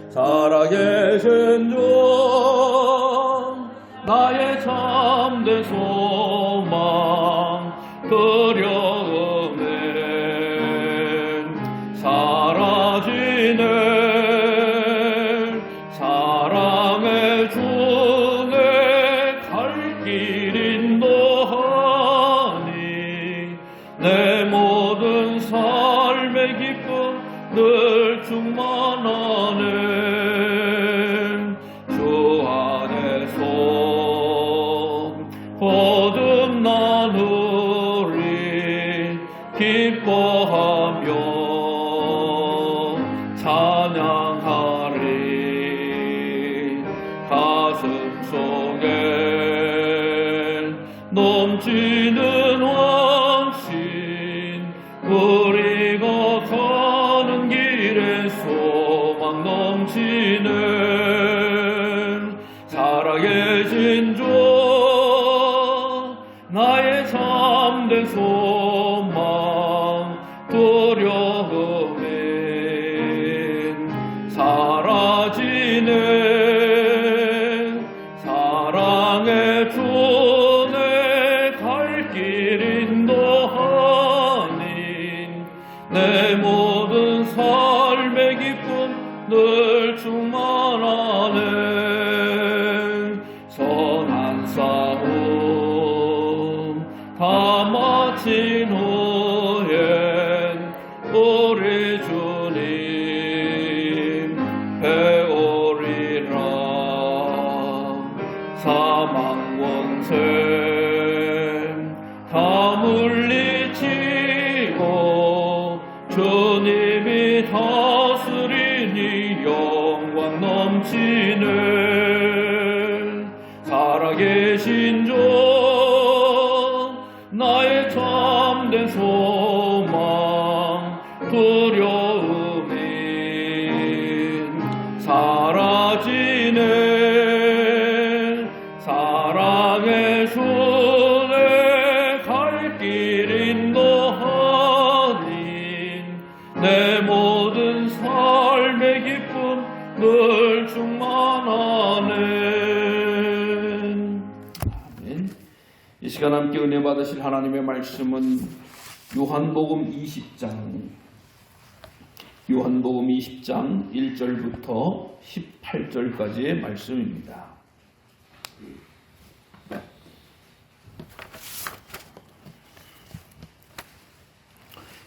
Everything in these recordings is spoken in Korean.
살아계신 주 나의 참된 소망 두려움은 사라지네. 사랑의 주내 갈 길 인도하니 내 모든 삶의 기쁨 늘 충만하네. 주 안에서 거듭나누리 기뻐하며 찬양하리. 가슴 속에 넘치는 확신 우리가 가는 길에 소망 넘치는 살아계신 주 나의 참된 소망 두려움은 사라지네. 사랑의 주내 갈 길 인도하니 내 모든 삶의 기쁨 늘 충만하네. 선한 싸움 다 마친 후엔 우리 주님 배우리라. 사망 원생 다 물리치고 주님이 다스리니 영광 넘치네. 살아계신 주 나의 참된 소망 두려움은 사라지네. 사랑의 주내 갈 길 인도하니 내 모든 삶의 기쁨 늘 충만하네. 아멘. 이 시간 함께 은혜 받으실 하나님의 말씀은 요한복음 20장 1절부터 18절까지의 말씀입니다.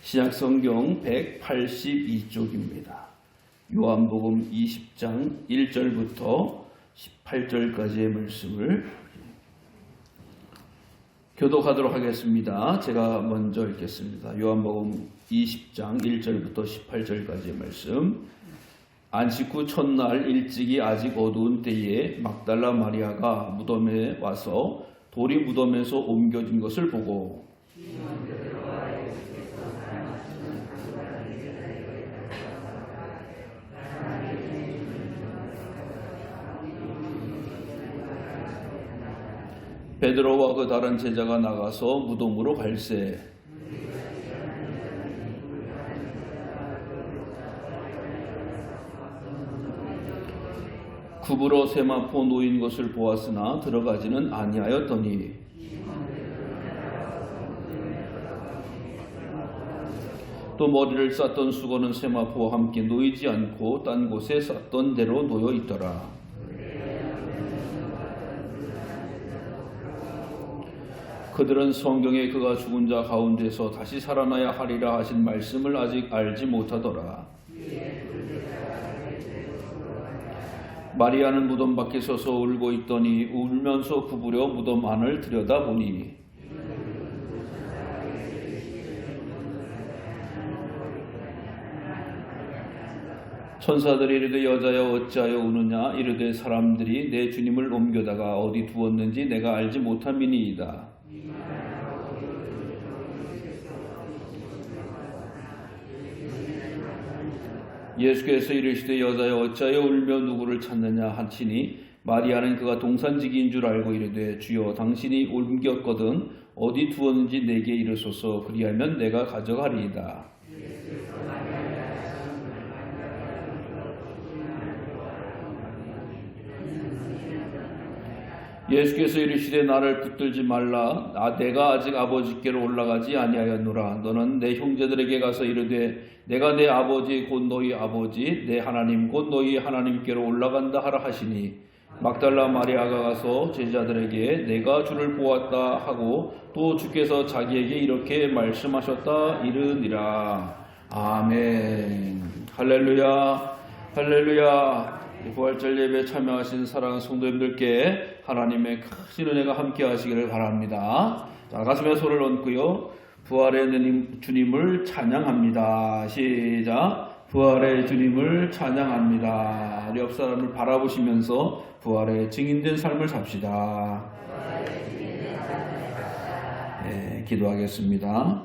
신약성경 182쪽입니다. 요한복음 20장 1절부터 18절까지의 말씀을 교독하도록 하겠습니다. 제가 먼저 읽겠습니다. 요한복음 20장 1절부터 18절까지의 말씀. 안식 후 첫날 일찍이 아직 어두운 때에 막달라 마리아가 무덤에 와서 돌이 무덤에서 옮겨진 것을 보고 베드로와 그 다른 제자가 나가서 무덤으로 갈새 굽으로 세마포 놓인 것을 보았으나 들어가지는 아니하였더니 또 머리를 쌌던 수건은 세마포와 함께 놓이지 않고 딴 곳에 쌌던 대로 놓여 있더라. 그들은 성경에 그가 죽은 자 가운데서 다시 살아나야 하리라 하신 말씀을 아직 알지 못하더라. 마리아는 무덤 밖에 서서 울고 있더니 울면서 구부려 무덤 안을 들여다보니 천사들이 이르되 여자여 어찌하여 우느냐 이르되 사람들이 내 주님을 옮겨다가 어디 두었는지 내가 알지 못함이니이다. 예수께서 이르시되 여자여 어찌하여 울며 누구를 찾느냐 하시니 마리아는 그가 동산지기인 줄 알고 이르되 주여 당신이 옮겼거든 어디 두었는지 내게 이르소서 그리하면 내가 가져가리이다. 예수께서 이르시되 나를 붙들지 말라. 내가 아직 아버지께로 올라가지 아니하였노라. 너는 내 형제들에게 가서 이르되 내가 내 아버지 곧 너희 아버지 내 하나님 곧 너희 하나님께로 올라간다 하라 하시니 막달라 마리아가 가서 제자들에게 내가 주를 보았다 하고 또 주께서 자기에게 이렇게 말씀하셨다 이르니라. 아멘. 할렐루야. 할렐루야. 부활절 예배에 참여하신 사랑하는 성도님들께 하나님의 크신 은혜가 함께 하시기를 바랍니다. 자, 가슴에 손을 얹고요. 부활의 주님을 찬양합니다. 시작. 부활의 주님을 찬양합니다. 우리 옆 사람을 바라보시면서 부활의 증인된 삶을 삽시다. 네, 기도하겠습니다.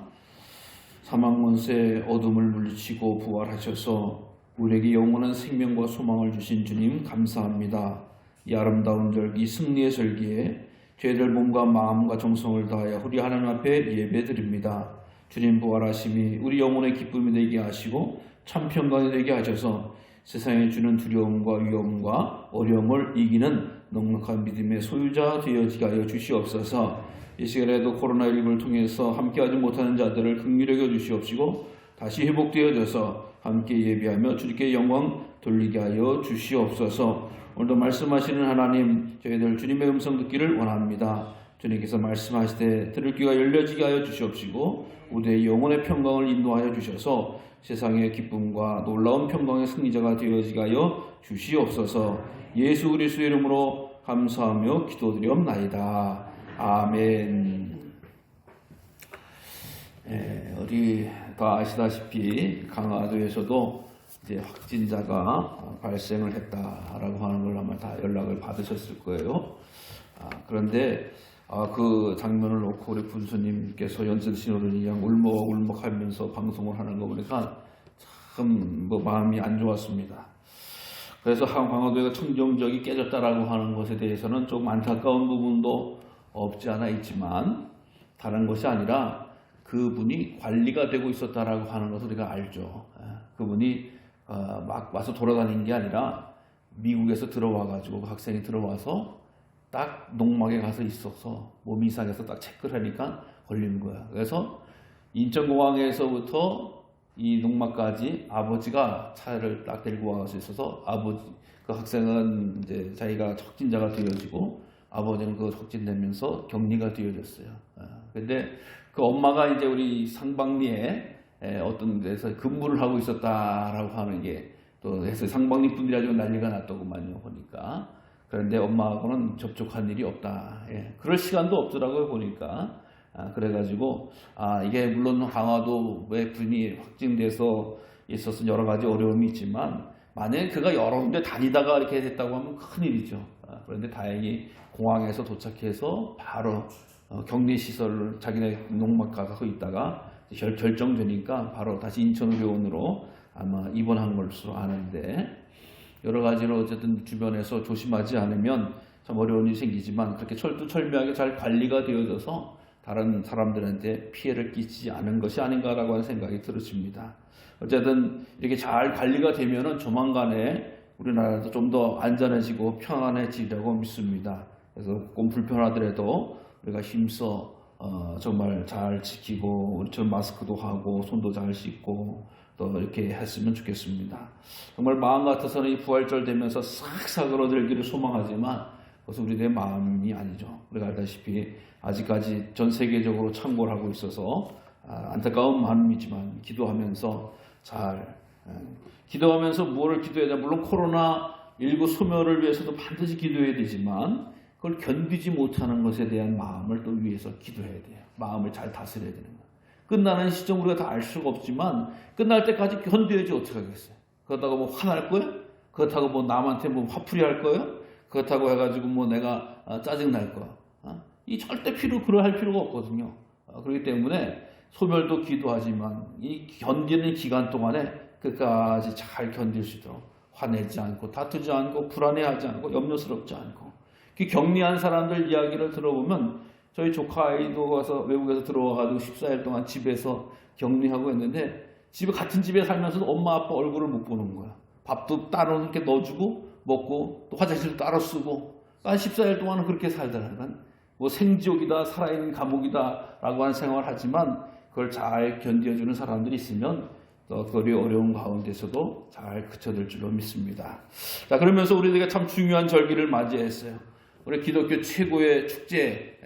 사망문세 어둠을 물리치고 부활하셔서 우리에게 영원한 생명과 소망을 주신 주님 감사합니다. 이 아름다운 절기 승리의 절기에 죄들 몸과 마음과 정성을 다하여 우리 하나님 앞에 예배드립니다. 주님 부활하심이 우리 영혼의 기쁨이 되게 하시고 참 평강이 되게 하셔서 세상에 주는 두려움과 위험과 어려움을 이기는 넉넉한 믿음의 소유자 되어지게 하여 주시옵소서. 이 시간에도 코로나19를 통해서 함께하지 못하는 자들을 긍휼히 여겨 주시옵시고 다시 회복되어져서 함께 예배하며 주님께 영광 돌리게 하여 주시옵소서. 오늘도 말씀하시는 하나님, 저희들 주님의 음성 듣기를 원합니다. 주님께서 말씀하실 때 들을 귀가 열려지게 하여 주시옵시고 우리의 영혼의 평강을 인도하여 주셔서 세상의 기쁨과 놀라운 평강의 승리자가 되어지게 하여 주시옵소서. 예수 그리스도의 이름으로 감사하며 기도드리옵나이다. 아멘. 우리 다 아시다시피 강화도에서도 이제 확진자가 발생을 했다라고 하는 걸 아마 다 연락을 받으셨을 거예요. 그런데 그 장면을 놓고 우리 분수님께서 연세 드신 어른이 울먹울먹하면서 방송을 하는 거 보니까 참 마음이 안 좋았습니다. 그래서 강화도가 청정적이 깨졌다라고 하는 것에 대해서는 조금 안타까운 부분도 없지 않아 있지만 다른 것이 아니라 그분이 관리가 되고 있었다라고 하는 것을 우리가 알죠. 그분이 막 와서 돌아다닌 게 아니라 미국에서 들어와가지고 그 학생이 들어와서 딱 농막에 가서 있어서 몸이 이상해서 딱 체크를 하니까 걸린 거야. 그래서 인천공항에서부터 이 농막까지 아버지가 차를 딱 데리고 와서 있어서 그 학생은 이제 자기가 확진자가 되어지고 아버지는 그 확진되면서 격리가 되어졌어요. 근데 그 엄마가 이제 우리 상방리에 어떤 데서 근무를 하고 있었다라고 하는 게 또 해서 상방리 분들이 아주 난리가 났더구만요, 보니까. 그런데 엄마하고는 접촉한 일이 없다. 그럴 시간도 없더라고요, 보니까. 그래가지고, 이게 물론 강화도에 분이 확진돼서 있어서 여러 가지 어려움이 있지만, 만약에 그가 여러 군데 다니다가 이렇게 됐다고 하면 큰일이죠. 그런데 다행히 공항에서 도착해서 바로 격리시설을 자기네 농막 가서 있다가 결정되니까 바로 다시 인천의료원으로 아마 입원한 것으로 아는데 여러 가지로 어쨌든 주변에서 조심하지 않으면 참 어려운 일이 생기지만 그렇게 철두철미하게 잘 관리가 되어져서 다른 사람들한테 피해를 끼치지 않은 것이 아닌가라고 하는 생각이 들어집니다. 어쨌든 이렇게 잘 관리가 되면은 조만간에 우리나라도 좀 더 안전해지고 평안해지려고 믿습니다. 그래서 조금 불편하더라도 우리가 힘써 정말 잘 지키고 우리처럼 마스크도 하고 손도 잘 씻고 또 이렇게 했으면 좋겠습니다. 정말 마음 같아서는 이 부활절 되면서 싹싹 얼어들기를 소망하지만 그것은 우리의 마음이 아니죠. 우리가 알다시피 아직까지 전 세계적으로 창궐 하고 있어서 안타까운 마음이지만 기도하면서 기도하면서 뭐를 기도해야 돼? 물론 코로나19 소멸을 위해서도 반드시 기도해야 되지만 그걸 견디지 못하는 것에 대한 마음을 또 위해서 기도해야 돼요. 마음을 잘 다스려야 되는 거예요. 끝나는 시점 우리가 다 알 수가 없지만 끝날 때까지 견뎌야지 어떻게 하겠어요. 그렇다고 뭐 화날 거예요? 그렇다고 뭐 남한테 뭐 화풀이 할 거예요? 그렇다고 해가지고 뭐 내가 짜증 날 거야. 이 절대 그럴 필요가 없거든요. 그렇기 때문에 소멸도 기도하지만 이 견디는 기간 동안에 끝까지 잘 견딜 수 있도록 화내지 않고 다투지 않고 불안해하지 않고 염려스럽지 않고 격리한 사람들 이야기를 들어보면 저희 조카 아이도 와서 외국에서 들어와가지고 14일 동안 집에서 격리하고 했는데 같은 집에 살면서도 엄마 아빠 얼굴을 못 보는 거야. 밥도 따로 이렇게 넣어주고 먹고 또 화장실도 따로 쓰고 한 14일 동안은 그렇게 살다가 뭐 생지옥이다, 살아있는 감옥이다 라고 하는 생각을 하지만 그걸 잘 견뎌주는 사람들이 있으면 또 그리 어려운 가운데서도 잘 그쳐들 줄로 믿습니다. 자, 그러면서 우리에게 참 중요한 절기를 맞이했어요. 우리 기독교 최고의 축제,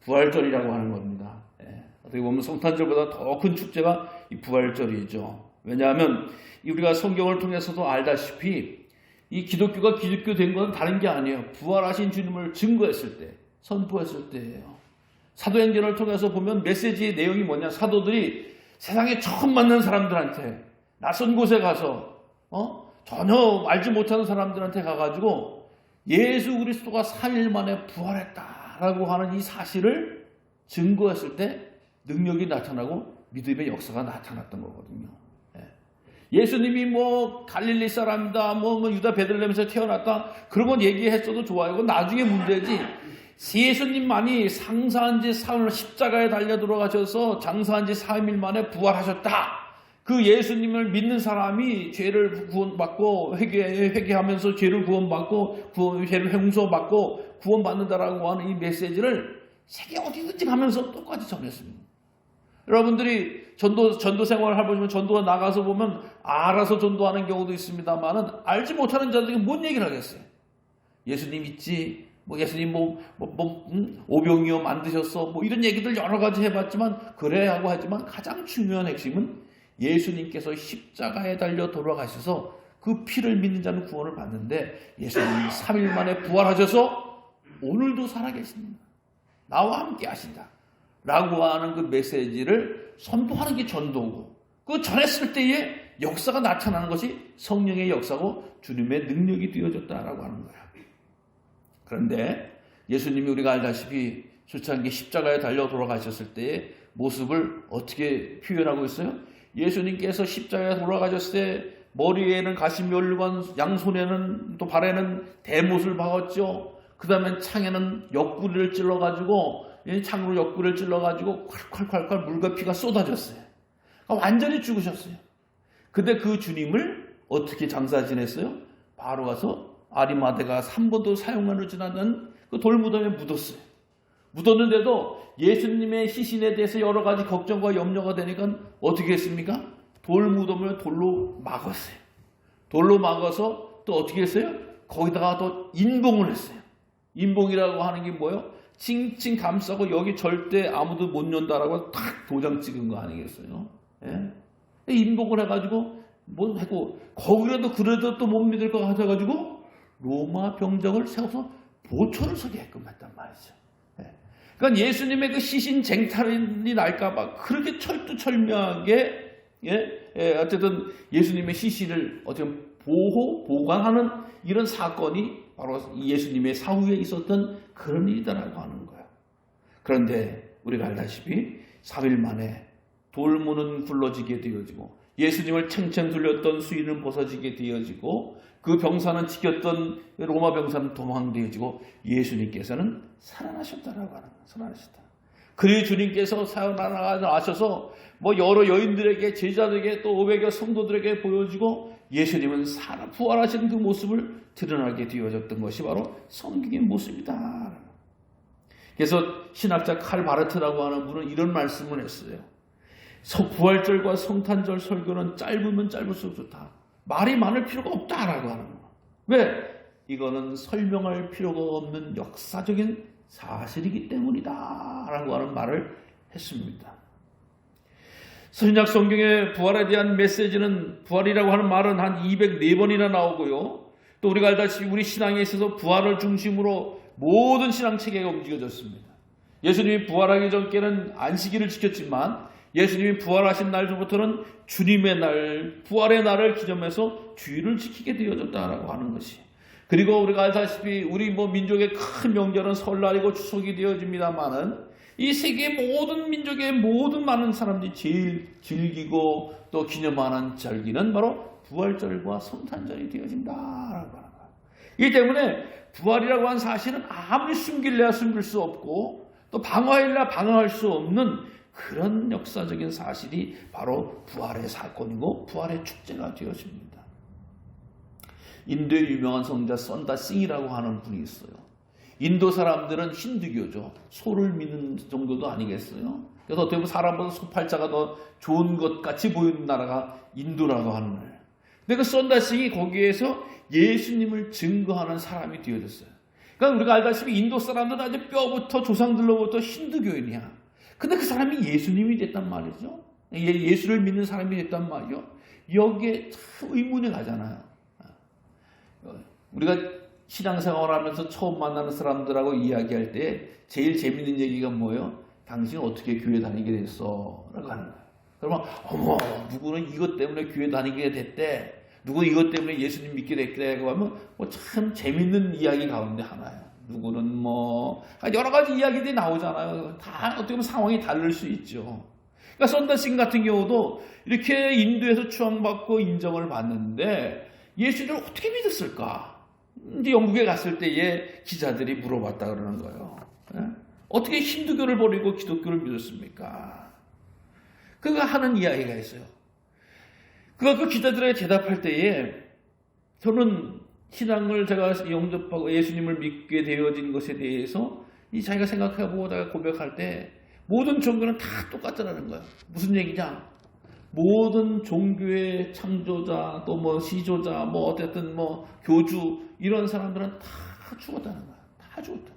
부활절이라고 하는 겁니다. 어떻게 보면 성탄절보다 더 큰 축제가 이 부활절이죠. 왜냐하면 우리가 성경을 통해서도 알다시피 이 기독교가 기독교 된 건 다른 게 아니에요. 부활하신 주님을 증거했을 때, 선포했을 때예요. 사도행전을 통해서 보면 메시지의 내용이 뭐냐? 사도들이 세상에 처음 만난 사람들한테, 낯선 곳에 가서 전혀 알지 못하는 사람들한테 가가지고 예수 그리스도가 3일 만에 부활했다라고 하는 이 사실을 증거했을 때 능력이 나타나고 믿음의 역사가 나타났던 거거든요. 예수님이 뭐 갈릴리 사람이다, 뭐 유다 베들레헴에서 태어났다, 그런 건 얘기했어도 좋아요. 그건 나중에 문제지. 예수님만이 상사한 지 사흘 십자가에 달려 돌아가셔서 장사한 지 3일 만에 부활하셨다. 그 예수님을 믿는 사람이 죄를 구원받고 회개하면서 죄를 구원받고 죄를 용서받고 구원받는다라고 하는 이 메시지를 세계 어디든지 가면서 똑같이 전했습니다. 여러분들이 전도 생활을 해보시면 전도가 나가서 보면 알아서 전도하는 경우도 있습니다만은 알지 못하는 자들에게 뭔 얘기를 하겠어요? 예수님 있지? 뭐 예수님 오병이어 만드셨어? 뭐 이런 얘기들 여러 가지 해봤지만 그래 하고 하지만 가장 중요한 핵심은 예수님께서 십자가에 달려 돌아가셔서 그 피를 믿는 자는 구원을 받는데 예수님이 3일 만에 부활하셔서 오늘도 살아계십니다. 나와 함께 하신다. 라고 하는 그 메시지를 선포하는 게 전도고 그 전했을 때에 역사가 나타나는 것이 성령의 역사고 주님의 능력이 되어졌다라고 하는 거야. 그런데 예수님이 우리가 알다시피 출산기 십자가에 달려 돌아가셨을 때의 모습을 어떻게 표현하고 있어요? 예수님께서 십자가에 돌아가셨을 때 머리에는 가시면류관, 양손에는 또 발에는 대못을 박았죠. 그 다음에 창에는 옆구리를 찔러가지고 창으로 옆구리를 찔러가지고 콸콸콸콸 물과 피가 쏟아졌어요. 그러니까 완전히 죽으셨어요. 근데 그 주님을 어떻게 장사 지냈어요? 바로 가서 아리마대가 3번도 사용하지 않는 그 돌무덤에 묻었어요. 묻었는데도 예수님의 시신에 대해서 여러 가지 걱정과 염려가 되니까 어떻게 했습니까? 돌무덤을 돌로 막았어요. 돌로 막아서 또 어떻게 했어요? 거기다가 또 인봉을 했어요. 인봉이라고 하는 게 뭐예요? 칭칭 감싸고 여기 절대 아무도 못 연다라고 탁 도장 찍은 거 아니겠어요? 예? 인복을 해가지고 뭐 하고 거기라도 그래도 또 못 믿을 것 같아가지고 로마 병정을 세워서 보초를 서게 했끔 했단 말이죠. 예. 그러니까 예수님의 그 시신 쟁탈이 날까봐 그렇게 철두철미하게 어쨌든 예수님의 시신을 어떻게 보관하는 이런 사건이 바로 예수님의 사후에 있었던 그런 일이다라고 하는 거예요. 그런데 우리가 알다시피 3일 만에 돌문은 굴러지게 되어지고 예수님을 챙챙 둘렸던 수인은 벗어지게 되어지고 그 병사는 지켰던 로마 병사는 도망되어지고 예수님께서는 살아나셨다라고 하는 거예요. 살아나셨다. 그의 주님께서 살아나셔서 뭐 여러 여인들에게 제자들에게 또 500여 성도들에게 보여지고 예수님은 부활하신 그 모습을 드러나게 되어졌던 것이 바로 성경의 모습이다. 그래서 신학자 칼 바르트라고 하는 분은 이런 말씀을 했어요. 부활절과 성탄절 설교는 짧으면 짧을수록 좋다. 말이 많을 필요가 없다라고 하는 거예요. 왜? 이거는 설명할 필요가 없는 역사적인 사실이기 때문이다 라고 하는 말을 했습니다. 신약 성경의 부활에 대한 메시지는 부활이라고 하는 말은 한 204번이나 나오고요. 또 우리가 알다시피 우리 신앙에 있어서 부활을 중심으로 모든 신앙 체계가 움직여졌습니다. 예수님이 부활하기 전께는 안식일을 지켰지만 예수님이 부활하신 날부터는 주님의 날, 부활의 날을 기념해서 주일을 지키게 되어졌다라고 하는 것이. 그리고 우리가 알다시피 우리 민족의 큰 명절은 설날이고 추석이 되어집니다만은 이 세계 모든 민족의 모든 많은 사람들이 제일 즐기고 또 기념하는 절기는 바로 부활절과 성탄절이 되어진다라고 하는 거예요. 이 때문에 부활이라고 하는 사실은 아무리 숨길래야 숨길 수 없고 또 방어해야 방어할 수 없는 그런 역사적인 사실이 바로 부활의 사건이고 부활의 축제가 되어집니다. 인도의 유명한 성자 선다 싱이라고 하는 분이 있어요. 인도 사람들은 힌두교죠. 소를 믿는 정도도 아니겠어요? 그래서 어떻게 보면 사람보다 소팔자가 더 좋은 것 같이 보이는 나라가 인도라고 하는 거예요. 근데 그 썬다싱이 거기에서 예수님을 증거하는 사람이 되어졌어요. 그러니까 우리가 알다시피 인도 사람들은 아주 뼈부터 조상들로부터 힌두교인이야. 근데 그 사람이 예수님이 됐단 말이죠. 예수를 믿는 사람이 됐단 말이죠. 여기에 참 의문이 가잖아요. 우리가 신앙생활을 하면서 처음 만나는 사람들하고 이야기할 때 제일 재밌는 얘기가 뭐예요? 당신은 어떻게 교회 다니게 됐어? 라고 하는 거예요. 그러면 어머 누구는 이것 때문에 교회 다니게 됐대. 누구 이것 때문에 예수님 믿게 됐다고 하면 참 재밌는 이야기 가운데 하나예요. 누구는 여러 가지 이야기들이 나오잖아요. 다 어떻게 보면 상황이 다를 수 있죠. 그러니까 썬다싱 같은 경우도 이렇게 인도에서 추앙받고 인정을 받는데 예수를 어떻게 믿었을까? 이제 영국에 갔을 때에 기자들이 물어봤다 그러는 거예요. 어떻게 힌두교를 버리고 기독교를 믿었습니까? 그가 하는 이야기가 있어요. 그가 그 기자들에게 대답할 때에 저는 신앙을 제가 영접하고 예수님을 믿게 되어진 것에 대해서 이 자기가 생각해보고 고백할 때 모든 종교는 다 똑같다는 거예요. 무슨 얘기냐? 모든 종교의 창조자 또 시조자 어쨌든 교주 이런 사람들은 다 죽었다는 거야. 다 죽었다.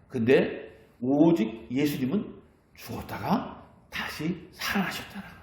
근데 오직 예수님은 죽었다가 다시 살아나셨다는 거야.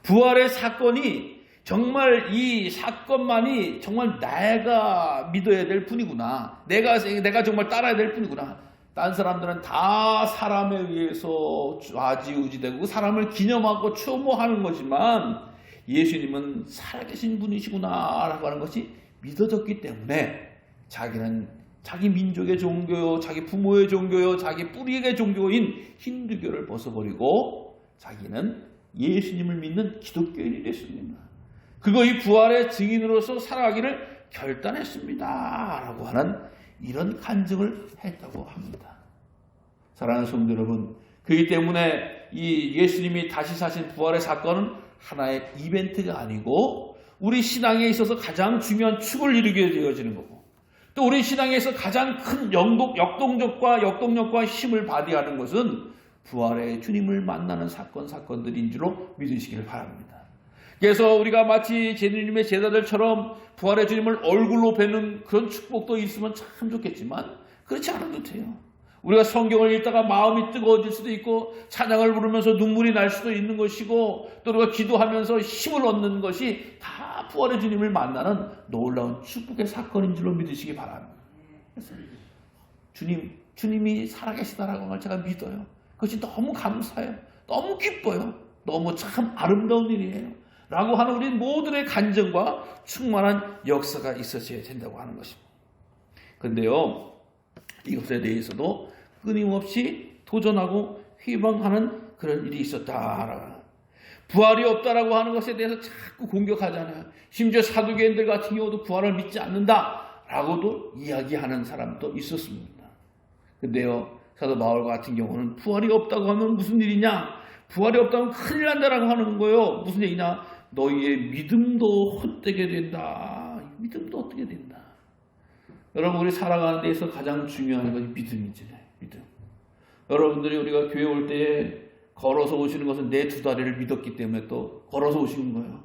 부활의 사건이 정말 이 사건만이 정말 내가 믿어야 될 뿐이구나. 내가 정말 따라야 될 뿐이구나. 딴 사람들은 다 사람에 의해서 좌지우지되고 사람을 기념하고 추모하는 거지만 예수님은 살아계신 분이시구나 라고 하는 것이 믿어졌기 때문에 자기는 자기 민족의 종교요, 자기 부모의 종교요, 자기 뿌리의 종교인 힌두교를 벗어버리고 자기는 예수님을 믿는 기독교인이 됐습니다. 그거 이 부활의 증인으로서 살아가기를 결단했습니다 라고 하는 이런 간증을 했다고 합니다. 사랑하는 성도 여러분, 그렇기 때문에 이 예수님이 다시 사신 부활의 사건은 하나의 이벤트가 아니고 우리 신앙에 있어서 가장 중요한 축을 이루게 되어지는 거고 또 우리 신앙에 있어서 가장 큰 역동력과 힘을 발휘하는 것은 부활의 주님을 만나는 사건들인 줄로 믿으시기를 바랍니다. 그래서 우리가 마치 예수님의 제자들처럼 부활의 주님을 얼굴로 뵈는 그런 축복도 있으면 참 좋겠지만 그렇지 않아도 돼요. 우리가 성경을 읽다가 마음이 뜨거워질 수도 있고 찬양을 부르면서 눈물이 날 수도 있는 것이고 또 우리가 기도하면서 힘을 얻는 것이 다 부활의 주님을 만나는 놀라운 축복의 사건인 줄로 믿으시기 바랍니다. 그래서 주님이 살아계시다라고 하는 걸 제가 믿어요. 그것이 너무 감사해요. 너무 기뻐요. 너무 참 아름다운 일이에요. 라고 하는 우리 모두의 간증과 충만한 역사가 있어져야 된다고 하는 것입니다. 그런데요, 이것에 대해서도 끊임없이 도전하고 희망하는 그런 일이 있었다. 부활이 없다라고 하는 것에 대해서 자꾸 공격하잖아요. 심지어 사두개인들 같은 경우도 부활을 믿지 않는다라고도 이야기하는 사람도 있었습니다. 그런데요, 사도 바울 같은 경우는 부활이 없다고 하면 무슨 일이냐? 부활이 없다면 큰일 난다라고 하는 거예요. 무슨 얘기냐? 너희의 믿음도 헛되게 된다. 믿음도 헛되게 된다. 여러분, 우리 살아가는 데에서 가장 중요한 것이 믿음이지. 믿음. 여러분들이 우리가 교회 올 때 걸어서 오시는 것은 내 두 다리를 믿었기 때문에 또 걸어서 오시는 거예요.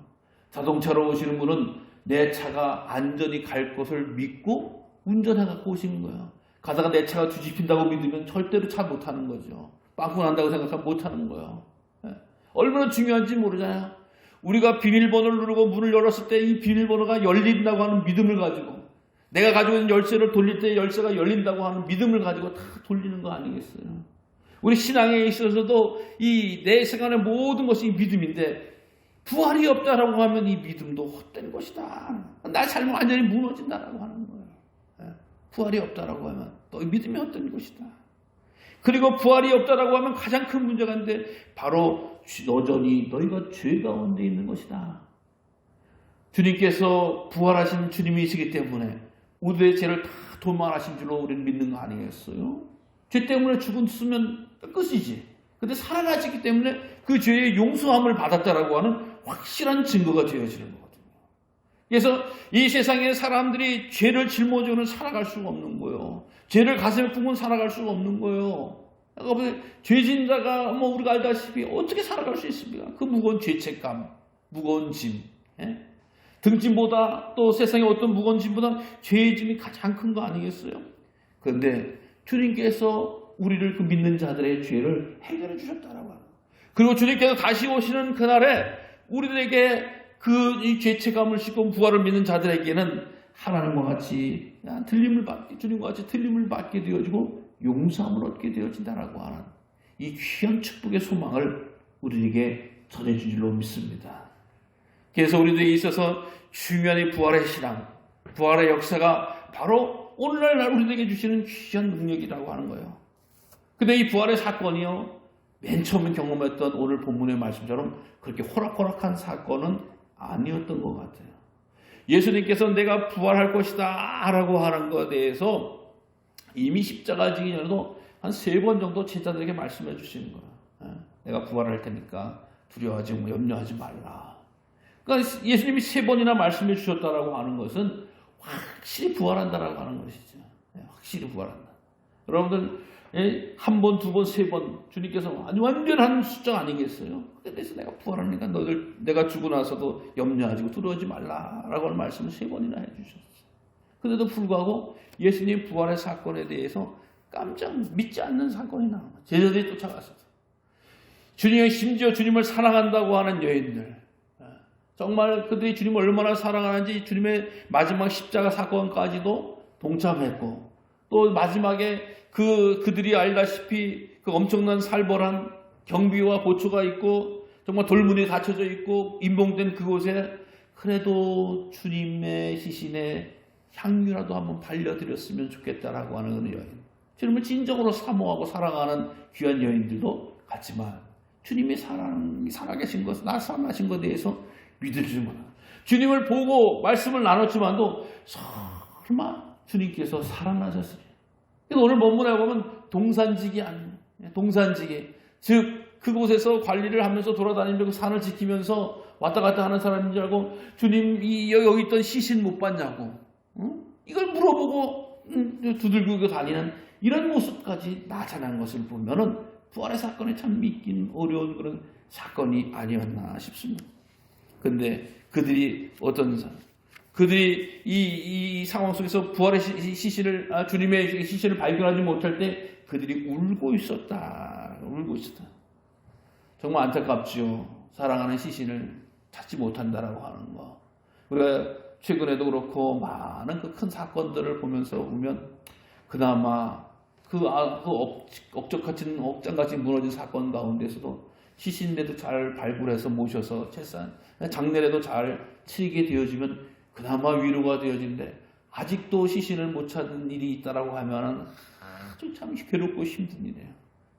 자동차로 오시는 분은 내 차가 안전히 갈 것을 믿고 운전해 갖고 오시는 거예요. 가다가 내 차가 뒤집힌다고 믿으면 절대로 차 못 타는 거죠. 빵꾸 난다고 생각하면 못 타는 거예요. 얼마나 중요한지 모르잖아요. 우리가 비밀번호를 누르고 문을 열었을 때 이 비밀번호가 열린다고 하는 믿음을 가지고 내가 가지고 있는 열쇠를 돌릴 때 열쇠가 열린다고 하는 믿음을 가지고 다 돌리는 거 아니겠어요? 우리 신앙에 있어서도 이 내 생활의 모든 것이 믿음인데 부활이 없다라고 하면 이 믿음도 헛된 것이다. 나의 삶은 완전히 무너진다라고 하는 거예요. 부활이 없다라고 하면 너희 믿음이 헛된 것이다. 그리고 부활이 없다라고 하면 가장 큰 문제가 있는데 바로 여전히 너희가 죄 가운데 있는 것이다. 주님께서 부활하신 주님이시기 때문에 우리의 죄를 다 도말하신 줄로 우리는 믿는 거 아니겠어요? 죄 때문에 죽었으면 끝이지. 근데 살아나셨기 때문에 그 죄의 용서함을 받았다라고 하는 확실한 증거가 되어지는 거거든요. 그래서 이 세상에 사람들이 죄를 짊어지고는 살아갈 수가 없는 거예요. 죄를 가슴에 품고 살아갈 수가 없는 거예요. 그러니까 죄진 자가 우리가 알다시피 어떻게 살아갈 수 있습니까? 그 무거운 죄책감, 무거운 짐, 등짐보다 또 세상의 어떤 무거운 짐보다 죄의 짐이 가장 큰 거 아니겠어요? 그런데 주님께서 우리를 그 믿는 자들의 죄를 해결해 주셨다라고 합니다. 그리고 주님께서 다시 오시는 그날에 우리들에게 이 죄책감을 싣고 부활을 믿는 자들에게는 하나님과 같이 주님과 같이 틀림을 받게 되어지고 용서함을 얻게 되어진다라고 하는 이 귀한 축복의 소망을 우리에게 전해준 줄로 믿습니다. 그래서 우리들에게 있어서 중요한 이 부활의 신앙, 부활의 역사가 바로 오늘날 우리들에게 주시는 귀한 능력이라고 하는 거예요. 근데 이 부활의 사건이요, 맨 처음 경험했던 오늘 본문의 말씀처럼 그렇게 호락호락한 사건은 아니었던 것 같아요. 예수님께서 내가 부활할 것이다 라고 하는 것에 대해서 이미 십자가 지기 전에도 한 3번 정도 제자들에게 말씀해 주시는 거예요. 내가 부활할 테니까 두려워하지 염려하지 말라. 그러니까 예수님이 3번이나 말씀해 주셨다라고 하는 것은 확실히 부활한다라고 하는 것이죠. 확실히 부활한다. 여러분들 한 번, 두 번, 3번 주님께서 완전한 숫자 아니겠어요? 그래서 내가 부활하니까 너희들 내가 죽고 나서도 염려하지 두려워하지 말라라고 하는 말씀을 3번이나 해주셨어요. 그런데도 불구하고 예수님 부활의 사건에 대해서 깜짝 믿지 않는 사건이 나와요. 제자들이 쫓아갔어요. 심지어 주님을 사랑한다고 하는 여인들, 정말 그들이 주님을 얼마나 사랑하는지 주님의 마지막 십자가 사건까지도 동참했고, 또 마지막에 그들이 알다시피 그 엄청난 살벌한 경비와 보초가 있고 정말 돌문에 갇혀져 있고 임봉된 그곳에 그래도 주님의 시신에 향유라도 한번 발려드렸으면 좋겠다라고 하는 여인, 주님을 진정으로 사모하고 사랑하는 귀한 여인들도 같지만 주님이 살아계신 것, 나타나신 것에 대해서 믿을지 못하는, 주님을 보고 말씀을 나눴지만도 설마 주님께서 살아나셨으리. 오늘 본문에 보면 동산지기 아니에요. 동산지기. 즉 그곳에서 관리를 하면서 돌아다니면서 산을 지키면서 왔다 갔다 하는 사람인 줄 알고 주님 여기 있던 시신 못 봤냐고 이걸 물어보고 두들기고 다니는 이런 모습까지 나타난 것을 보면은 부활의 사건이 참 믿긴 어려운 그런 사건이 아니었나 싶습니다. 그런데 그들이 그들이 이 상황 속에서 부활의 시신을, 주님의 시신을 발견하지 못할 때 그들이 울고 있었다. 정말 안타깝지요. 사랑하는 시신을 찾지 못한다라고 하는 거. 우리가 최근에도 그렇고 많은 그 큰 사건들을 보면서 보면 그나마 억장같이 무너진 사건 가운데서도 시신에도 잘 발굴해서 모셔서 장례라도 잘 치르게 되어지면 그나마 위로가 되어진데, 아직도 시신을 못 찾는 일이 있다라고 하면은 아주 참 괴롭고 힘든 일이에요.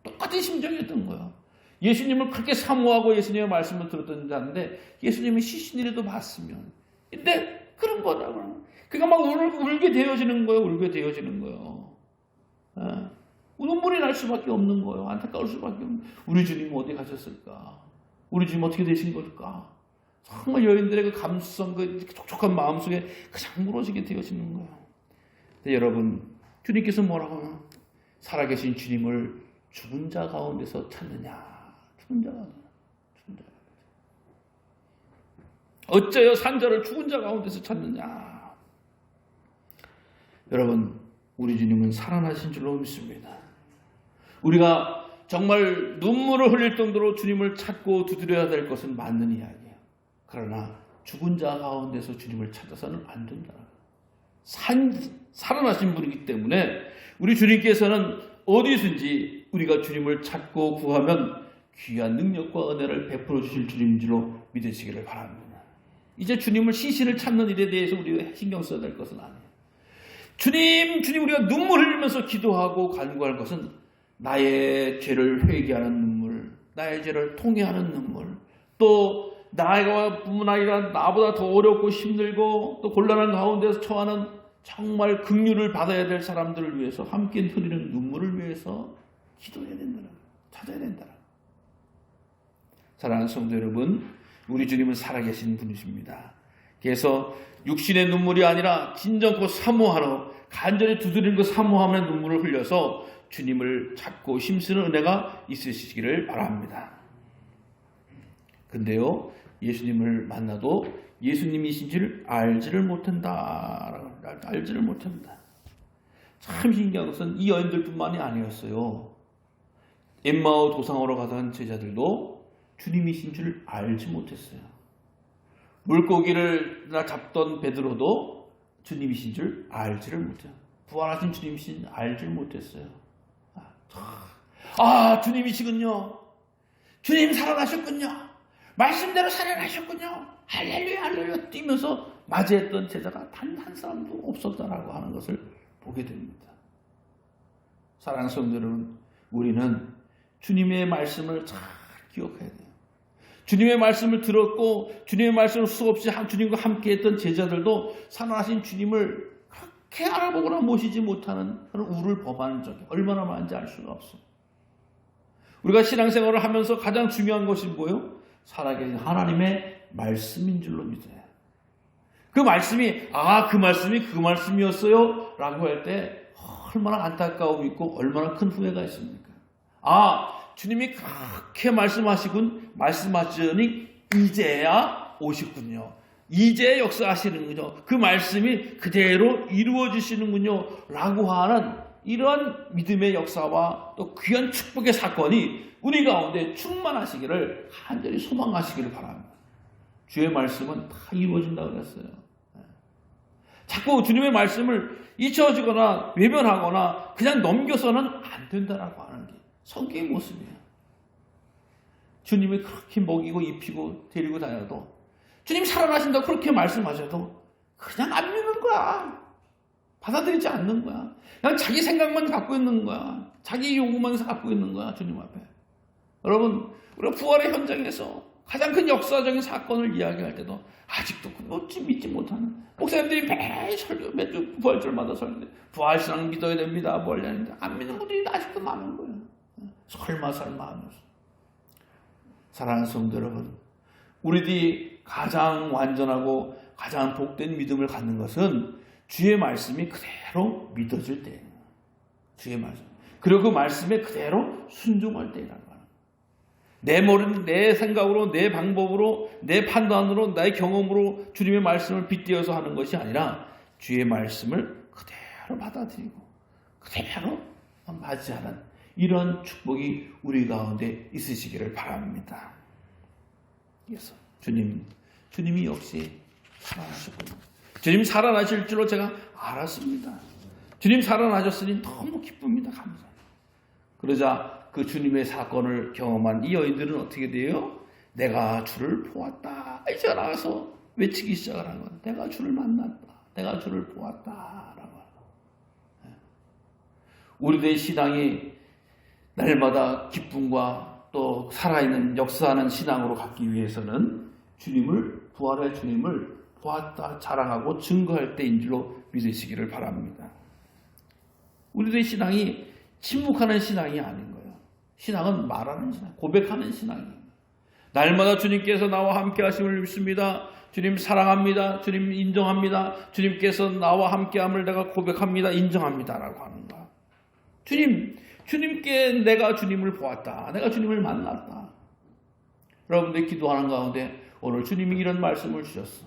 똑같은 심정이었던 거예요. 예수님을 그렇게 사모하고 예수님의 말씀을 들었던 자인데 예수님이 시신이라도 봤으면, 근데 그런 거라고. 그러니까 막 울게 되어지는 거예요. 눈물이 날 수밖에 없는 거예요. 안타까울 수밖에 없는 거예요. 우리 주님 어디 가셨을까? 우리 주님 어떻게 되신 걸까? 정말 여인들의 그 감수성, 그 촉촉한 마음속에 그냥 무너지게 되어지는 거예요. 근데 여러분, 주님께서 뭐라고 하나? 살아계신 주님을 죽은 자 가운데서 찾느냐? 죽은 자 가운데. 어째요 산자를 죽은 자 가운데서 찾느냐? 여러분, 우리 주님은 살아나신 줄로 믿습니다. 우리가 정말 눈물을 흘릴 정도로 주님을 찾고 두드려야 될 것은 맞는 이야기예요. 그러나 죽은 자 가운데서 주님을 찾아서는 안 된다. 살아나신 분이기 때문에 우리 주님께서는 어디든지 우리가 주님을 찾고 구하면 귀한 능력과 은혜를 베풀어 주실 주님인 줄로 믿으시기를 바랍니다. 이제 주님을 시신을 찾는 일에 대해서 우리가 신경 써야 될 것은 아니에요. 주님 우리가 눈물 흘리면서 기도하고 간구할 것은 나의 죄를 회개하는 눈물, 나의 죄를 통회하는 눈물, 또 나이가 뿐만 아니라 나보다 더 어렵고 힘들고 또 곤란한 가운데서 처하는 정말 긍휼을 받아야 될 사람들을 위해서 함께 흘리는 눈물을 위해서 기도해야 된다. 찾아야 된다. 사랑하는 성도 여러분, 우리 주님은 살아계신 분이십니다. 그래서 육신의 눈물이 아니라 진정코 사모하러 간절히 두드리는 그 사모함의 눈물을 흘려서 주님을 찾고 힘쓰는 은혜가 있으시기를 바랍니다. 근데요, 예수님을 만나도 예수님이신지를 알지를 못한다. 알지를 못합니다. 참 신기한 것은 이 여인들뿐만이 아니었어요. 엠마오 도상으로 가던 제자들도 주님이신 줄 알지 못했어요. 물고기를 잡던 베드로도 주님이신 줄 알지를 못해요. 부활하신 주님이신 줄 알지를 못했어요. 주님이시군요. 주님 살아나셨군요. 말씀대로 살아나셨군요. 할렐루야 할렐루야 뛰면서 맞이했던 제자가 단 한 사람도 없었다라고 하는 것을 보게 됩니다. 사랑하는 성도 여러분, 우리는 주님의 말씀을 잘 기억해야 돼요. 주님의 말씀을 들었고 주님의 말씀을 수없이 주님과 함께했던 제자들도 살아나신 주님을 그렇게 알아보거나 모시지 못하는 그런 우를 범하는 적이 얼마나 많은지 알 수가 없어요. 우리가 신앙생활을 하면서 가장 중요한 것이 뭐예요? 살아계신 하나님의 말씀인 줄로 믿어요. 그 말씀이 그 말씀이 그 말씀이었어요 라고 할 때 얼마나 안타까움이 있고 얼마나 큰 후회가 있습니까? 주님이 그렇게 말씀하시니 이제야 오셨군요. 이제 역사하시는군요. 그 말씀이 그대로 이루어지시는군요 라고 하는 이러한 믿음의 역사와 또 귀한 축복의 사건이 우리 가운데 충만하시기를 간절히 소망하시기를 바랍니다. 주의 말씀은 다 이루어진다고 그랬어요. 자꾸 주님의 말씀을 잊혀지거나 외면하거나 그냥 넘겨서는 안 된다라고 하는 게 성경의 모습이에요. 주님이 그렇게 먹이고 입히고 데리고 다녀도 주님 살아나신다고 그렇게 말씀하셔도 그냥 안 믿는 거야. 받아들이지 않는 거야. 그냥 자기 생각만 갖고 있는 거야. 자기 요구만 갖고 있는 거야. 주님 앞에. 여러분, 우리가 부활의 현장에서 가장 큰 역사적인 사건을 이야기할 때도 아직도 믿지 못하는 목사님들이 매일 설교, 매주 부활절마다 설교인데 부활신앙 믿어야 됩니다. 뭘 하는데 안 믿는 분들이 아직도 많은 거예요. 설마 하면서. 사랑하는 성도 여러분, 우리들이 가장 완전하고 가장 복된 믿음을 갖는 것은 주의 말씀이 그대로 믿어질 때예요. 주의 말씀. 그리고 그 말씀에 그대로 순종할 때라고 하는 거예요. 내 머리는 내 생각으로, 내 방법으로, 내 판단으로, 나의 경험으로 주님의 말씀을 빗대어서 하는 것이 아니라 주의 말씀을 그대로 받아들이고 그대로 맞이하는 이런 축복이 우리 가운데 있으시기를 바랍니다. 그래서 주님이 역시 살아나셨군요. 주님 살아나실 줄로 제가 알았습니다. 주님 살아나셨으니 너무 기쁩니다. 감사합니다. 그러자 그 주님의 사건을 경험한 이 여인들은 어떻게 돼요? 내가 주를 보았다. 이제 나가서 외치기 시작을 한 거예요. 내가 주를 만났다. 내가 주를 보았다. 라고. 우리들의 신앙이 날마다 기쁨과 또 살아있는 역사하는 신앙으로 갖기 위해서는 부활의 주님을 보았다, 자랑하고 증거할 때인 줄로 믿으시기를 바랍니다. 우리들의 신앙이 침묵하는 신앙이 아닌 거예요. 신앙은 말하는 신앙, 고백하는 신앙입니다. 날마다 주님께서 나와 함께 하심을 믿습니다. 주님 사랑합니다. 주님 인정합니다. 주님께서 나와 함께함을 내가 고백합니다. 인정합니다. 라고 하는 거야. 주님께 내가 주님을 보았다. 내가 주님을 만났다. 여러분들 기도하는 가운데 오늘 주님이 이런 말씀을 주셨어.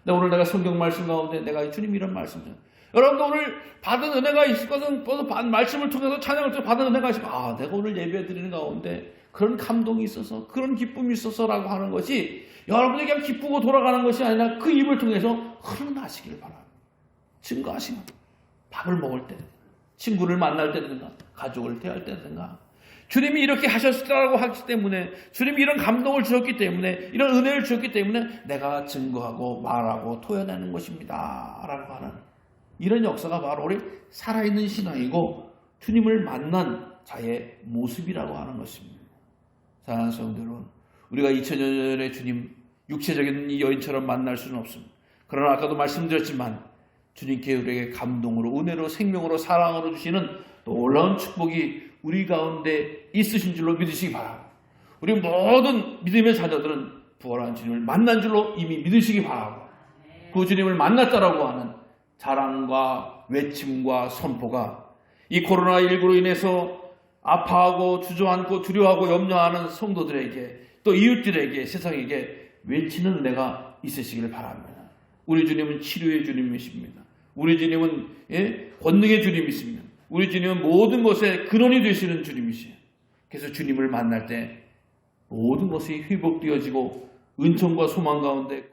오늘 내가 성경 말씀 가운데 내가 주님이 이런 말씀을 주셨어. 여러분도 오늘 받은 은혜가 있을 것은 말씀을 통해서 찬양을 통해서 받은 은혜가 있으면 내가 오늘 예배 드리는 가운데 그런 감동이 있어서 그런 기쁨이 있어서라고 하는 것이 여러분이 그냥 기쁘고 돌아가는 것이 아니라 그 입을 통해서 흘러나시길 바랍니다. 증거하시면 밥을 먹을 때 친구를 만날 때든가 가족을 대할 때든가 주님이 이렇게 하셨다라고 하기 때문에 주님이 이런 감동을 주셨기 때문에 이런 은혜를 주셨기 때문에 내가 증거하고 말하고 토해내는 것입니다 라고 하는 이런 역사가 바로 우리 살아있는 신앙이고 주님을 만난 자의 모습이라고 하는 것입니다. 사랑하는 성도 여러분, 우리가 2000년 전에 주님 육체적인 이 여인처럼 만날 수는 없습니다. 그러나 아까도 말씀드렸지만 주님께 우리에게 감동으로 은혜로 생명으로 사랑으로 주시는 놀라운 축복이 우리 가운데 있으신 줄로 믿으시기 바랍니다. 우리 모든 믿음의 자녀들은 부활한 주님을 만난 줄로 이미 믿으시기 바랍니다. 그 주님을 만났다라고 하는 자랑과 외침과 선포가 이 코로나19로 인해서 아파하고 주저앉고 두려워하고 염려하는 성도들에게 또 이웃들에게 세상에게 외치는 은혜가 있으시기를 바랍니다. 우리 주님은 치료의 주님이십니다. 우리 주님은 권능의 주님이십니다. 우리 주님은 모든 것의 근원이 되시는 주님이시에요. 그래서 주님을 만날 때 모든 것이 회복되어지고 은총과 소망 가운데